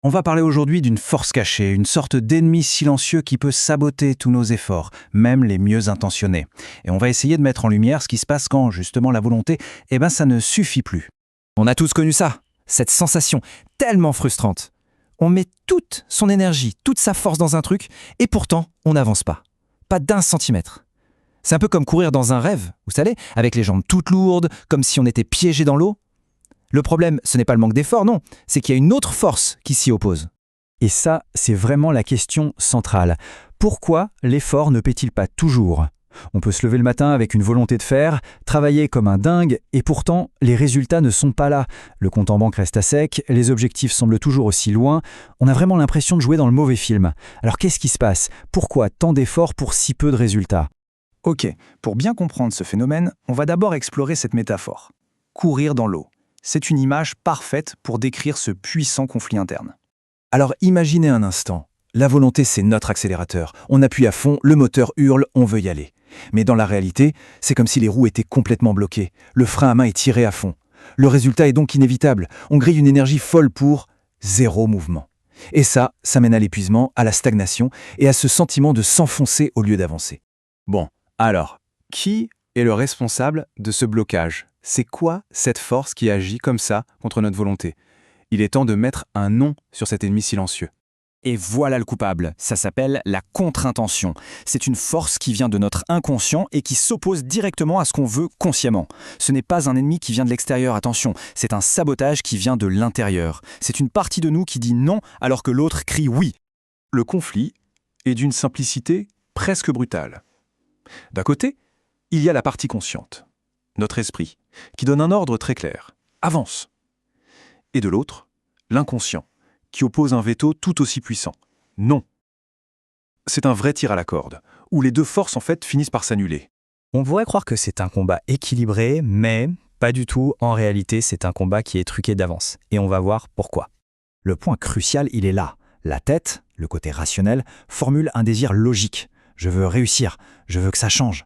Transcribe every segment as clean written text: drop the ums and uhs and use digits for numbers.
On va parler aujourd'hui d'une force cachée, une sorte d'ennemi silencieux qui peut saboter tous nos efforts, même les mieux intentionnés. Et on va essayer de mettre en lumière ce qui se passe quand, justement, la volonté, ça ne suffit plus. On a tous connu ça, cette sensation tellement frustrante. On met toute son énergie, toute sa force dans un truc, et pourtant, on n'avance pas. Pas d'un centimètre. C'est un peu comme courir dans un rêve, vous savez, avec les jambes toutes lourdes, comme si on était piégé dans l'eau. Le problème, ce n'est pas le manque d'effort, non, c'est qu'il y a une autre force qui s'y oppose. Et ça, c'est vraiment la question centrale. Pourquoi l'effort ne paie-t-il pas toujours ? On peut se lever le matin avec une volonté de faire, travailler comme un dingue, et pourtant, les résultats ne sont pas là. Le compte en banque reste à sec, les objectifs semblent toujours aussi loin. On a vraiment l'impression de jouer dans le mauvais film. Alors qu'est-ce qui se passe ? Pourquoi tant d'efforts pour si peu de résultats ? Ok, pour bien comprendre ce phénomène, on va d'abord explorer cette métaphore. Courir dans l'eau. C'est une image parfaite pour décrire ce puissant conflit interne. Alors imaginez un instant. La volonté, c'est notre accélérateur. On appuie à fond, le moteur hurle, on veut y aller. Mais dans la réalité, c'est comme si les roues étaient complètement bloquées. Le frein à main est tiré à fond. Le résultat est donc inévitable. On grille une énergie folle pour zéro mouvement. Et ça mène à l'épuisement, à la stagnation et à ce sentiment de s'enfoncer au lieu d'avancer. Bon, alors, qui est le responsable de ce blocage ? C'est quoi cette force qui agit comme ça contre notre volonté ? Il est temps de mettre un nom sur cet ennemi silencieux. Et voilà le coupable, ça s'appelle la contre-intention. C'est une force qui vient de notre inconscient et qui s'oppose directement à ce qu'on veut consciemment. Ce n'est pas un ennemi qui vient de l'extérieur, attention, c'est un sabotage qui vient de l'intérieur. C'est une partie de nous qui dit non alors que l'autre crie oui. Le conflit est d'une simplicité presque brutale. D'un côté, il y a la partie consciente, notre esprit, qui donne un ordre très clair. Avance. Et de l'autre, l'inconscient, qui oppose un veto tout aussi puissant. Non. C'est un vrai tir à la corde, où les deux forces en fait finissent par s'annuler. On pourrait croire que c'est un combat équilibré, mais pas du tout. En réalité, c'est un combat qui est truqué d'avance. Et on va voir pourquoi. Le point crucial, il est là. La tête, le côté rationnel, formule un désir logique. Je veux réussir, je veux que ça change.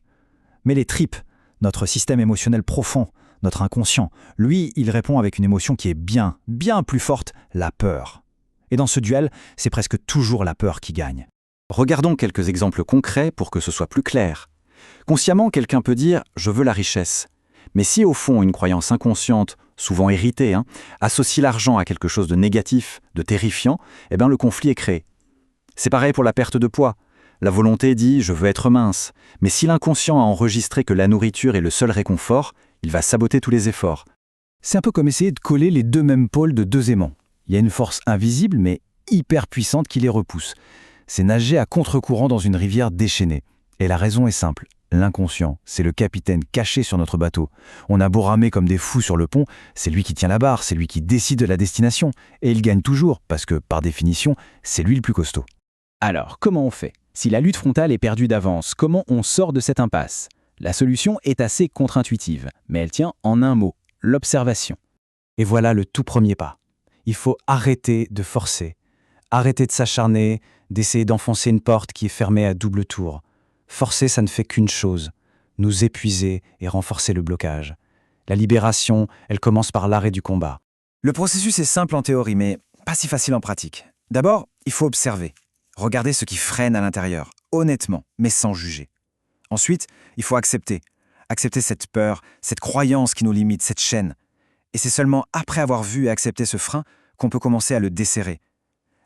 Mais les tripes, notre système émotionnel profond, notre inconscient, lui, il répond avec une émotion qui est bien plus forte, la peur. Et dans ce duel, c'est presque toujours la peur qui gagne. Regardons quelques exemples concrets pour que ce soit plus clair. Consciemment, quelqu'un peut dire « je veux la richesse ». Mais si au fond, une croyance inconsciente, souvent héritée, associe l'argent à quelque chose de négatif, de terrifiant, le conflit est créé. C'est pareil pour la perte de poids. La volonté dit « je veux être mince », mais si l'inconscient a enregistré que la nourriture est le seul réconfort, il va saboter tous les efforts. C'est un peu comme essayer de coller les deux mêmes pôles de deux aimants. Il y a une force invisible mais hyper puissante qui les repousse. C'est nager à contre-courant dans une rivière déchaînée. Et la raison est simple. L'inconscient, c'est le capitaine caché sur notre bateau. On a beau ramer comme des fous sur le pont, c'est lui qui tient la barre, c'est lui qui décide de la destination. Et il gagne toujours, parce que, par définition, c'est lui le plus costaud. Alors, comment on fait ? Si la lutte frontale est perdue d'avance, comment on sort de cette impasse ? La solution est assez contre-intuitive, mais elle tient en un mot, l'observation. Et voilà le tout premier pas. Il faut arrêter de forcer, arrêter de s'acharner, d'essayer d'enfoncer une porte qui est fermée à double tour. Forcer, ça ne fait qu'une chose, nous épuiser et renforcer le blocage. La libération, elle commence par l'arrêt du combat. Le processus est simple en théorie, mais pas si facile en pratique. D'abord, il faut observer. Regarder ce qui freine à l'intérieur, honnêtement, mais sans juger. Ensuite, il faut accepter. Accepter cette peur, cette croyance qui nous limite, cette chaîne. Et c'est seulement après avoir vu et accepté ce frein qu'on peut commencer à le desserrer.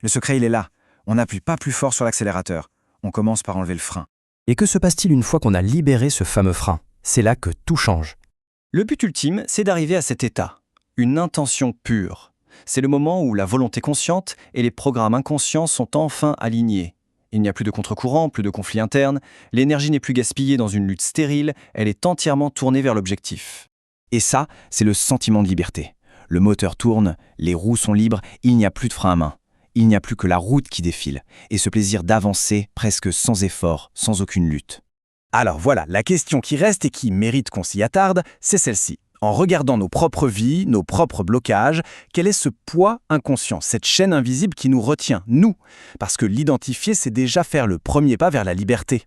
Le secret, il est là. On n'appuie pas plus fort sur l'accélérateur. On commence par enlever le frein. Et que se passe-t-il une fois qu'on a libéré ce fameux frein ? C'est là que tout change. Le but ultime, c'est d'arriver à cet état. Une intention pure. C'est le moment où la volonté consciente et les programmes inconscients sont enfin alignés. Il n'y a plus de contre-courant, plus de conflit interne, l'énergie n'est plus gaspillée dans une lutte stérile, elle est entièrement tournée vers l'objectif. Et ça, c'est le sentiment de liberté. Le moteur tourne, les roues sont libres, il n'y a plus de frein à main. Il n'y a plus que la route qui défile, et ce plaisir d'avancer presque sans effort, sans aucune lutte. Alors voilà, la question qui reste et qui mérite qu'on s'y attarde, c'est celle-ci. En regardant nos propres vies, nos propres blocages, quel est ce poids inconscient, cette chaîne invisible qui nous retient, nous ? Parce que l'identifier, c'est déjà faire le premier pas vers la liberté.